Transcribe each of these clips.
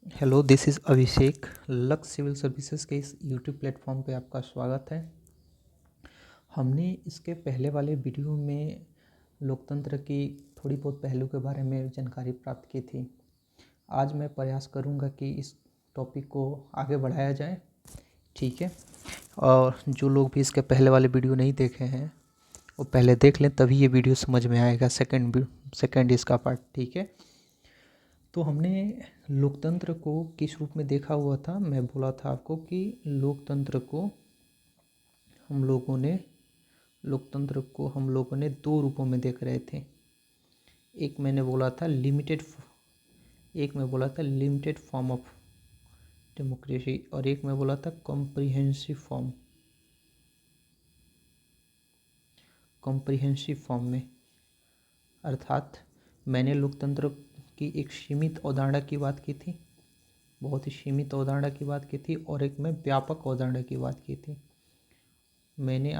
Hello, this is अभिषेक। लक्ष्य civil services के इस यूट्यूब प्लेटफॉर्म पे आपका स्वागत है। हमने इसके पहले वाले वीडियो में लोकतंत्र की थोड़ी बहुत पहलू के बारे में जानकारी प्राप्त की थी। आज मैं प्रयास करूंगा कि इस टॉपिक को आगे बढ़ाया जाए, ठीक है। और जो लोग भी इसके पहले वाले वीडियो नहीं देखे हैं वो पहले देख लें, तभी ये वीडियो समझ में आएगा। सेकेंड इसका पार्ट, ठीक है। तो हमने लोकतंत्र को किस रूप में देखा हुआ था। मैं बोला था आपको कि लोकतंत्र को हम लोगों ने दो रूपों में देख रहे थे। एक मैं बोला था लिमिटेड फॉर्म ऑफ डेमोक्रेसी, और एक मैं बोला था कॉम्प्रिहेंसिव फॉर्म में। अर्थात मैंने लोकतंत्र की एक सीमित अवधारणा की बात की थी, बहुत ही सीमित अवधारणा की बात की थी, और एक मैं व्यापक अवधारणा की बात की थी। मैंने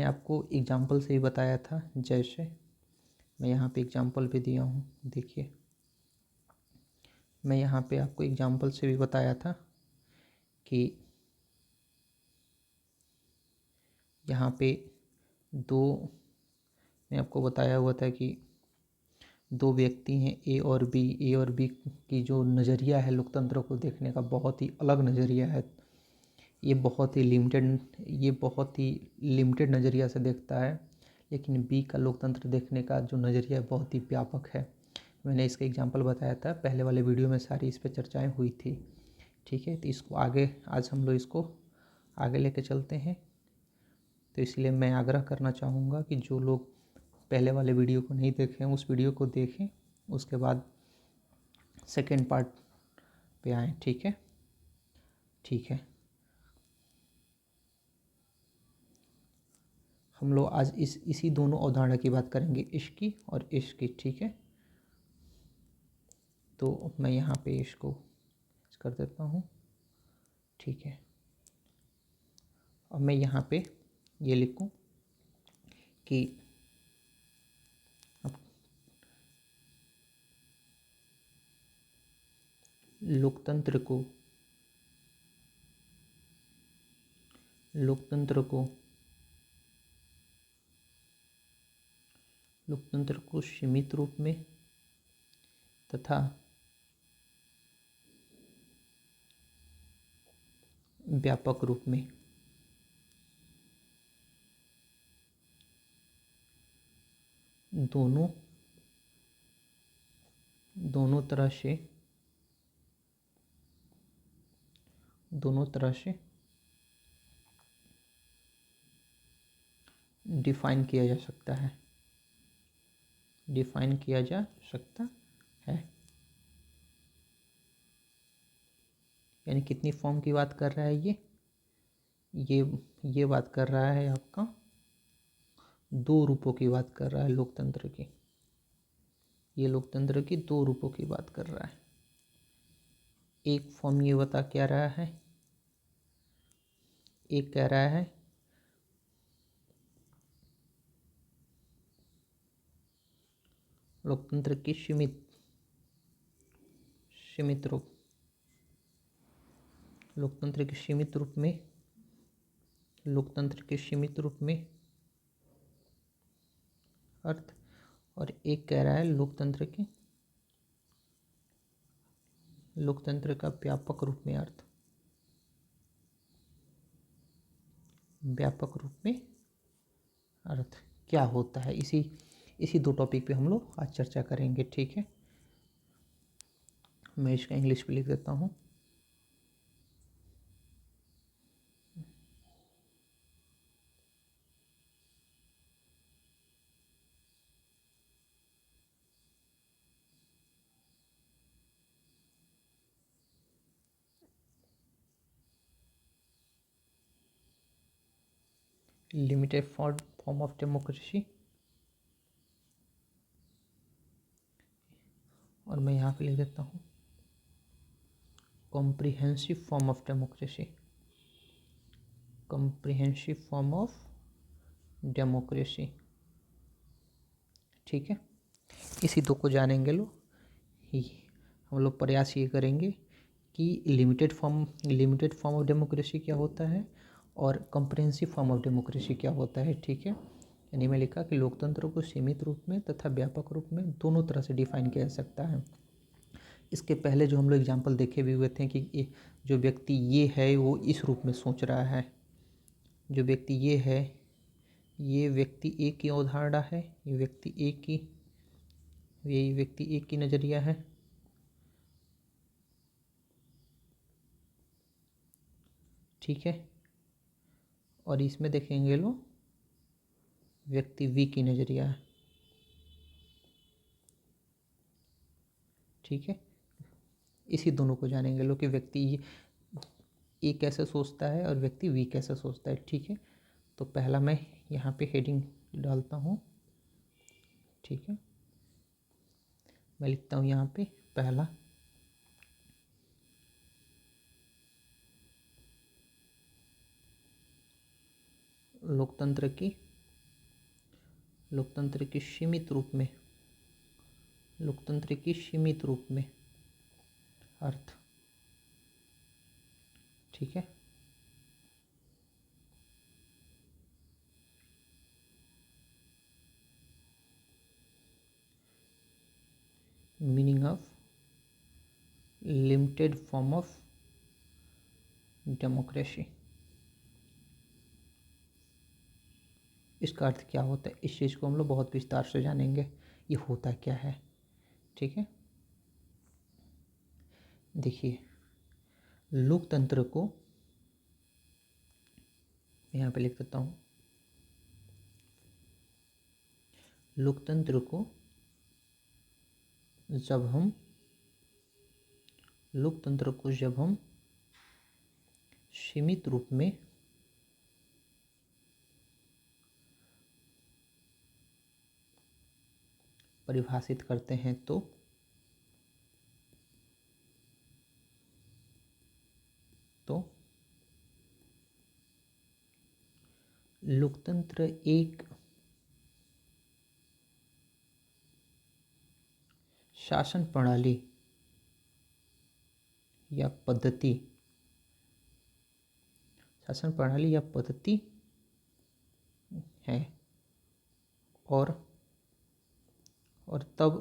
आपको एग्जाम्पल से ही बताया था। जैसे मैं यहाँ पे एग्जाम्पल भी दिया हूँ, देखिए। मैं यहाँ पे आपको एग्जाम्पल से भी बताया था कि यहाँ पे मैं आपको बताया हुआ था कि दो व्यक्ति हैं, ए और बी की जो नज़रिया है लोकतंत्र को देखने का, बहुत ही अलग नज़रिया है। ये बहुत ही लिमिटेड नज़रिया से देखता है, लेकिन बी का लोकतंत्र देखने का जो नज़रिया है बहुत ही व्यापक है। मैंने इसका एग्जाम्पल बताया था पहले वाले वीडियो में, सारी इस पर चर्चाएं हुई थी, ठीक है। तो इसको आज हम लोग इसको आगे लेके चलते हैं। तो इसलिए मैं आग्रह करना चाहूँगा कि जो लोग पहले वाले वीडियो को नहीं देखें उस वीडियो को देखें, उसके बाद सेकेंड पार्ट पे आएँ, ठीक है। ठीक है, हम लोग आज इसी दोनों अवधारणा की बात करेंगे, इश्क की और इश्क की, ठीक है। तो मैं यहाँ पे इसको कर देता हूँ, ठीक है। और मैं यहाँ पे ये लिखूँ कि अब लोकतंत्र को सीमित रूप में तथा व्यापक रूप में दोनों तरह से डिफाइन किया जा सकता है। यानी कितनी फॉर्म की बात कर रहा है ये बात कर रहा है आपका, दो रूपों की बात कर रहा है लोकतंत्र की। ये लोकतंत्र की दो रूपों की बात कर रहा है। एक फॉर्म ये बता क्या रहा है, एक कह रहा है लोकतंत्र की सीमित रूप लोकतंत्र के सीमित रूप में अर्थ, और एक कह रहा है लोकतंत्र का व्यापक रूप में अर्थ। क्या होता है, इसी दो टॉपिक पे हम लोग आज चर्चा करेंगे, ठीक है। मैं इसका इंग्लिश पे लिख देता हूँ। लिमिटेड फॉर्म ऑफ डेमोक्रेसी, और मैं यहाँ पे लिख देता हूँ कॉम्प्रिहेंसिव फॉर्म ऑफ डेमोक्रेसी, ठीक है। इसी दो को जानेंगे लोग। हम लोग प्रयास ये करेंगे कि लिमिटेड फॉर्म ऑफ डेमोक्रेसी क्या होता है और कम्प्रिहेंसिव फॉर्म ऑफ डेमोक्रेसी क्या होता है। ठीक है, यानी मैं लिखा कि लोकतंत्र को सीमित रूप में तथा व्यापक रूप में दोनों तरह से डिफाइन किया जा सकता है। इसके पहले जो हम लोग एग्जाम्पल देखे भी हुए थे कि जो व्यक्ति ये है वो इस रूप में सोच रहा है, जो व्यक्ति ये है, ये व्यक्ति एक की अवधारणा है, ये व्यक्ति एक की नज़रिया है। ठीक है, और इसमें देखेंगे लोग व्यक्ति वी की नज़रिया है। ठीक है, इसी दोनों को जानेंगे लोग कि व्यक्ति ए कैसे सोचता है और व्यक्ति वी कैसे सोचता है। ठीक है, तो पहला मैं यहाँ पे हेडिंग डालता हूँ। ठीक है, मैं लिखता हूँ यहाँ पे पहला, लोकतंत्र की सीमित रूप में, लोकतंत्र की सीमित रूप में अर्थ। ठीक है, meaning of limited form of democracy, इसका अर्थ क्या होता है, इस चीज़ को हम लोग बहुत विस्तार से जानेंगे, ये होता क्या है। ठीक है, देखिए लोकतंत्र को यहाँ पे लिख देता हूँ, लोकतंत्र को जब हम सीमित रूप में परिभाषित करते हैं तो लोकतंत्र एक शासन प्रणाली या पद्धति है और तब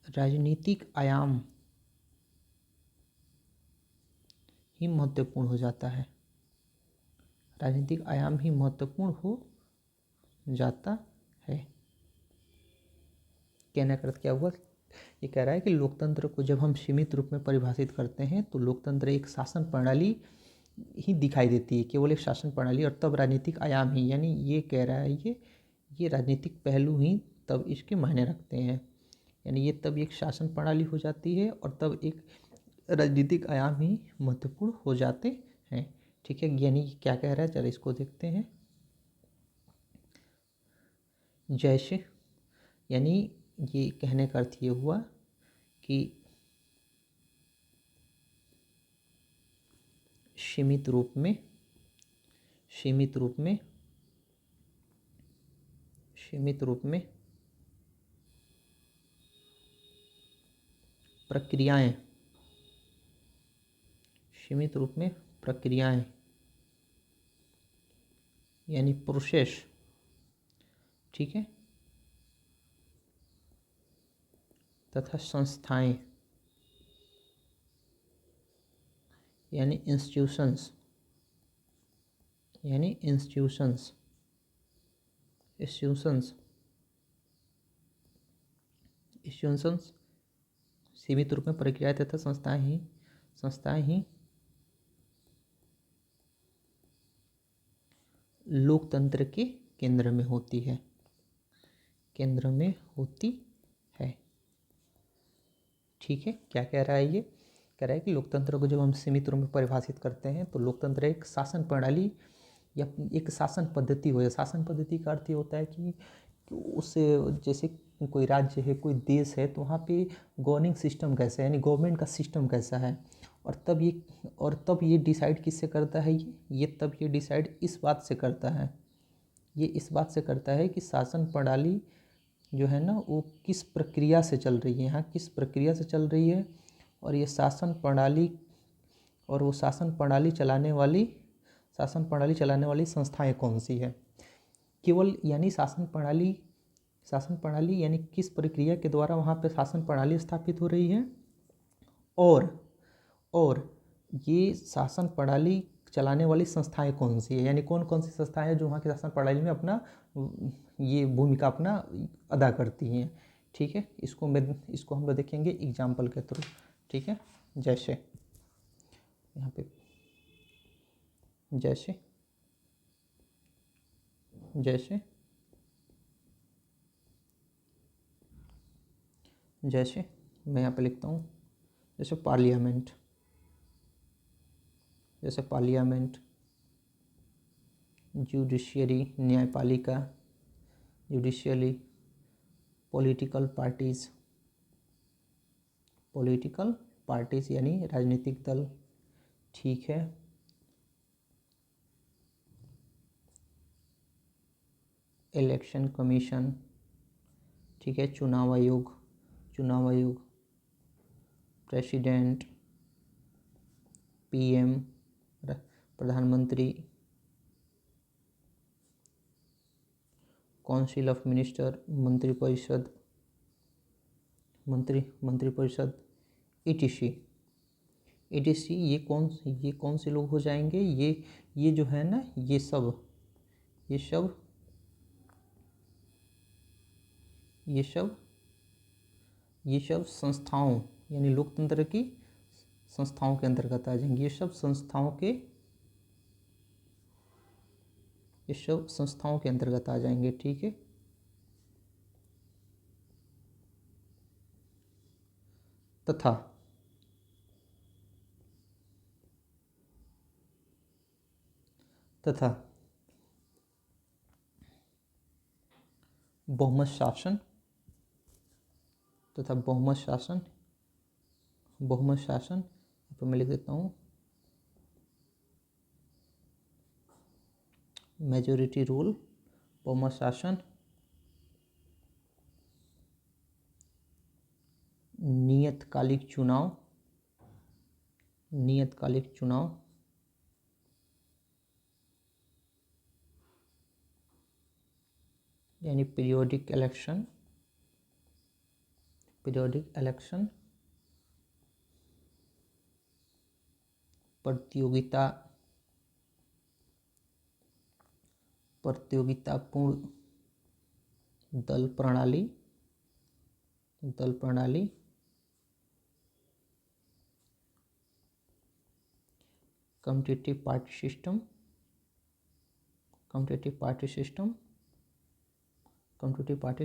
राजनीतिक आयाम ही महत्वपूर्ण हो जाता है, राजनीतिक आयाम ही महत्वपूर्ण हो जाता है। कहने का अर्थ क्या हुआ, ये कह रहा है कि लोकतंत्र को जब हम सीमित रूप में परिभाषित करते हैं तो लोकतंत्र एक शासन प्रणाली ही दिखाई देती है, केवल एक शासन प्रणाली, और तब राजनीतिक आयाम ही, यानी ये कह रहा है ये राजनीतिक पहलू ही तब इसके मायने रखते हैं, यानी ये तब एक शासन प्रणाली हो जाती है और तब एक राजनीतिक आयाम ही महत्वपूर्ण हो जाते हैं। ठीक है, यानी क्या कह रहा है, चलो इसको देखते हैं। जैसे यानी ये कहने का अर्थ ये हुआ कि सीमित रूप में प्रक्रियाएं, यानी प्रोसेस। ठीक है, तथा संस्थाएं यानी इंस्टीट्यूशंस सीमित रूप में प्रक्रियाएं तथा संस्थाएं ही लोकतंत्र के केंद्र में होती है, ठीक है, क्या कह रहा है, ये कह रहा है कि लोकतंत्र को जब हम सीमित रूप में परिभाषित करते हैं तो लोकतंत्र एक शासन प्रणाली या एक शासन पद्धति हो, या शासन पद्धति का अर्थ ये होता है कि उस जैसे कोई राज्य है, कोई देश है, तो वहाँ पे गवर्निंग सिस्टम कैसा है, यानी गवर्नमेंट का सिस्टम कैसा है, और तब ये डिसाइड किससे करता है, तब ये डिसाइड इस बात से करता है, कि शासन प्रणाली जो है ना वो किस प्रक्रिया से चल रही है, यहाँ किस प्रक्रिया से चल रही है, और ये शासन प्रणाली और वो शासन प्रणाली चलाने वाली संस्थाएं कौन सी है। केवल यानी शासन प्रणाली यानी किस प्रक्रिया के द्वारा वहाँ पे शासन प्रणाली स्थापित हो रही है, और ये शासन प्रणाली चलाने वाली संस्थाएं कौन सी है, यानी कौन कौन सी संस्थाएं हैं जो वहाँ की शासन प्रणाली में अपना ये भूमिका अपना अदा करती हैं। ठीक है, इसको हम लोग देखेंगे एग्जाम्पल के थ्रू। ठीक है, जैसे यहाँ पे जैसे जैसे जैसे मैं यहाँ पे लिखता हूँ, जैसे पार्लियामेंट, जुडिशियरी न्यायपालिका, जुडिशियली, पॉलिटिकल पार्टीज यानी राजनीतिक दल। ठीक है, इलेक्शन कमीशन। ठीक है, चुनाव आयोग, प्रेसिडेंट, पीएम प्रधानमंत्री, काउंसिल ऑफ मिनिस्टर मंत्रिपरिषद, ईटीसी। ये कौन से लोग हो जाएंगे, ये जो है ना ये सब संस्थाओं यानी लोकतंत्र की संस्थाओं के अंतर्गत आ जाएंगे। ये सब संस्थाओं के अंतर्गत आ जाएंगे। ठीक है, तथा बहुमत शासन, तो मैं लिख देता हूँ मेजॉरिटी रूल, बहुमत शासन, नियतकालिक चुनाव, यानी पीरियोडिक इलेक्शन, प्रतियोगितापूर्ण दल प्रणाली, कम्पिटिटिव पार्टी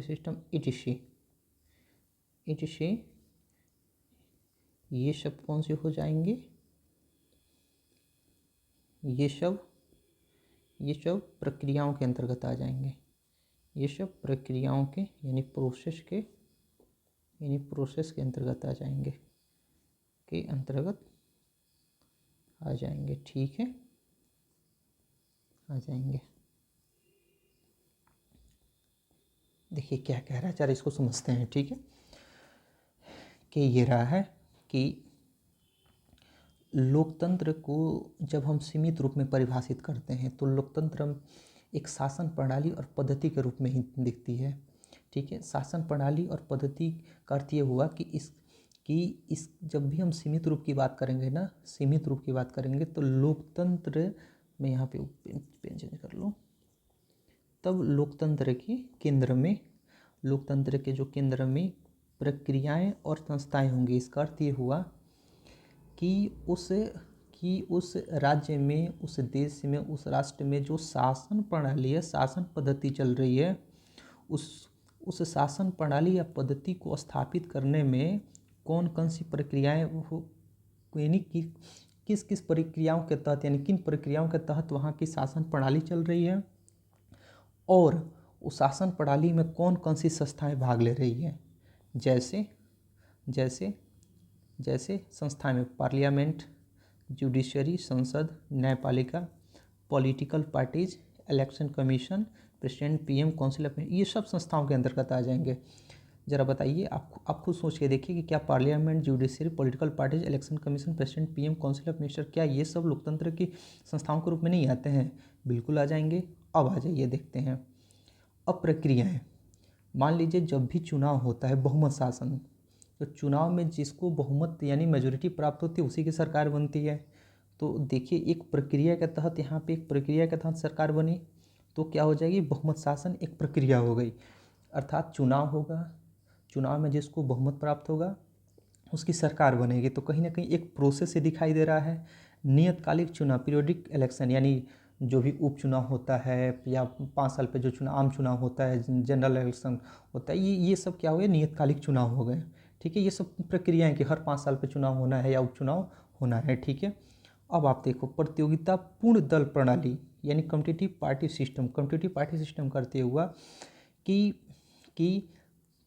सिस्टम, ईटीसी। ये सब कौन से हो जाएंगे, ये सब प्रक्रियाओं के अंतर्गत आ जाएंगे। ये सब प्रक्रियाओं के यानी प्रोसेस के अंतर्गत आ जाएंगे। ठीक है, आ जाएंगे। देखिए क्या कह रहा है, चलिए इसको समझते हैं। ठीक है, कि ये रहा है कि लोकतंत्र को जब हम सीमित रूप में परिभाषित करते हैं तो लोकतंत्र एक शासन प्रणाली और पद्धति के रूप में ही दिखती है। ठीक है, शासन प्रणाली और पद्धति का अर्थ ये हुआ कि इस जब भी हम सीमित रूप की बात करेंगे तो लोकतंत्र में, यहाँ पे पेन चेंज कर लो, तब लोकतंत्र के केंद्र में प्रक्रियाएं और संस्थाएं होंगी। इसका अर्थ ये हुआ कि उस राज्य में, उस देश में, उस राष्ट्र में जो शासन प्रणाली है, शासन पद्धति चल रही है, उस शासन प्रणाली या पद्धति को स्थापित करने में कौन कौन सी प्रक्रियाएं यानी कि किस प्रक्रियाओं के तहत, यानी किन प्रक्रियाओं के तहत वहाँ की शासन प्रणाली चल रही है, और उस शासन प्रणाली में कौन कौन सी संस्थाएं भाग ले रही हैं। जैसे संस्थाएं में पार्लियामेंट, जुडिशरी संसद, न्यायपालिका, political parties, election commission, president, PM, council of, ये सब संस्थाओं के अंतर्गत आ जाएंगे। ज़रा बताइए, आप खुद सोच के देखिए कि क्या parliament, judiciary, political parties, election commission, president, PM, council of minister, क्या ये सब लोकतंत्र की संस्थाओं के रूप में नहीं आते हैं? बिल्कुल आ जाएंगे। अब आ जाइए देखते हैं। अब प्रक्रियाएँ, मान लीजिए जब भी चुनाव होता है, बहुमत शासन, तो चुनाव में जिसको बहुमत यानी मेजोरिटी प्राप्त होती है उसी की सरकार बनती है। तो देखिए, एक प्रक्रिया के तहत, यहाँ पे एक प्रक्रिया के तहत सरकार बनी, तो क्या हो जाएगी, बहुमत शासन एक प्रक्रिया हो गई। अर्थात चुनाव होगा, चुनाव में जिसको बहुमत प्राप्त होगा उसकी सरकार बनेगी। तो कहीं ना कहीं एक प्रोसेस से दिखाई दे रहा है। नियतकालिक चुनाव, पीरियोडिक इलेक्शन, यानी जो भी उपचुनाव होता है या 5 साल पे जो चुनाव, आम चुनाव होता है, जनरल इलेक्शन होता है, ये सब क्या हो गए, नियतकालिक चुनाव हो गए। ठीक है, ये सब प्रक्रियाएं कि हर 5 साल पे चुनाव होना है या उपचुनाव होना है। ठीक है, अब आप देखो, प्रतियोगिता पूर्ण दल प्रणाली यानी competitive party system, competitive party system करते हुआ कि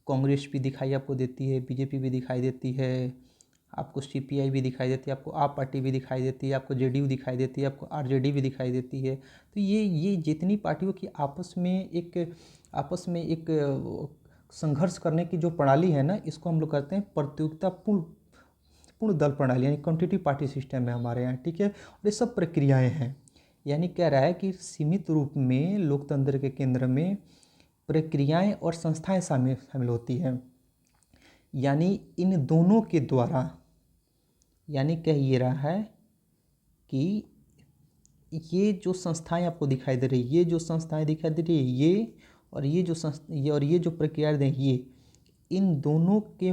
कांग्रेस भी दिखाई आपको देती है, बीजेपी भी दिखाई देती है, आपको सीपीआई भी दिखाई देती है, आपको आप पार्टी भी दिखाई देती है, आपको जेडीयू दिखाई देती है, आपको आरजेडी भी दिखाई देती है। तो ये जितनी पार्टियों की आपस में एक संघर्ष करने की जो प्रणाली है ना, इसको हम लोग कहते हैं प्रतियोगिता पूर्ण दल प्रणाली यानी कॉम्पिटिटिव पार्टी सिस्टम है हमारे यहाँ। ठीक है, और ये सब प्रक्रियाएँ हैं। यानी कह रहा है कि सीमित रूप में लोकतंत्र के केंद्र में प्रक्रियाएं और संस्थाएं शामिल होती हैं। यानी इन दोनों के द्वारा, यानी कह ये रहा है कि ये जो संस्थाएं आपको दिखाई दे रही है, ये जो संस्थाएं दिखाई दे रही है, ये जो प्रक्रियाएं दें, ये इन दोनों के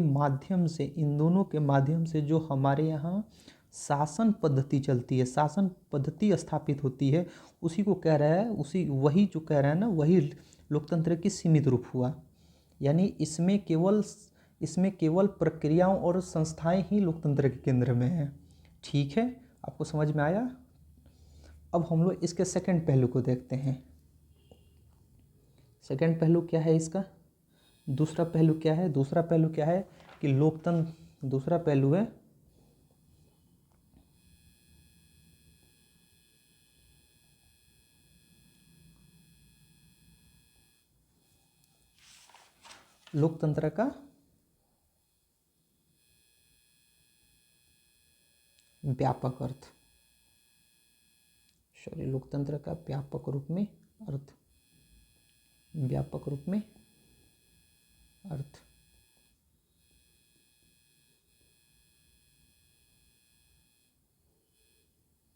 माध्यम से जो हमारे यहाँ शासन पद्धति चलती है, शासन पद्धति स्थापित होती है, उसी को कह रहा है, वही जो कह रहा है ना, वही लोकतंत्र की सीमित रूप हुआ। यानी इसमें केवल प्रक्रियाओं और संस्थाएं ही लोकतंत्र के केंद्र में हैं। ठीक है, आपको समझ में आया? अब हम लोग इसके सेकंड पहलू को देखते हैं। सेकंड पहलू क्या है इसका? दूसरा पहलू क्या है? दूसरा पहलू क्या है कि दूसरा पहलू है लोकतंत्र का व्यापक अर्थ। लोकतंत्र का व्यापक रूप में अर्थ, व्यापक रूप में अर्थ।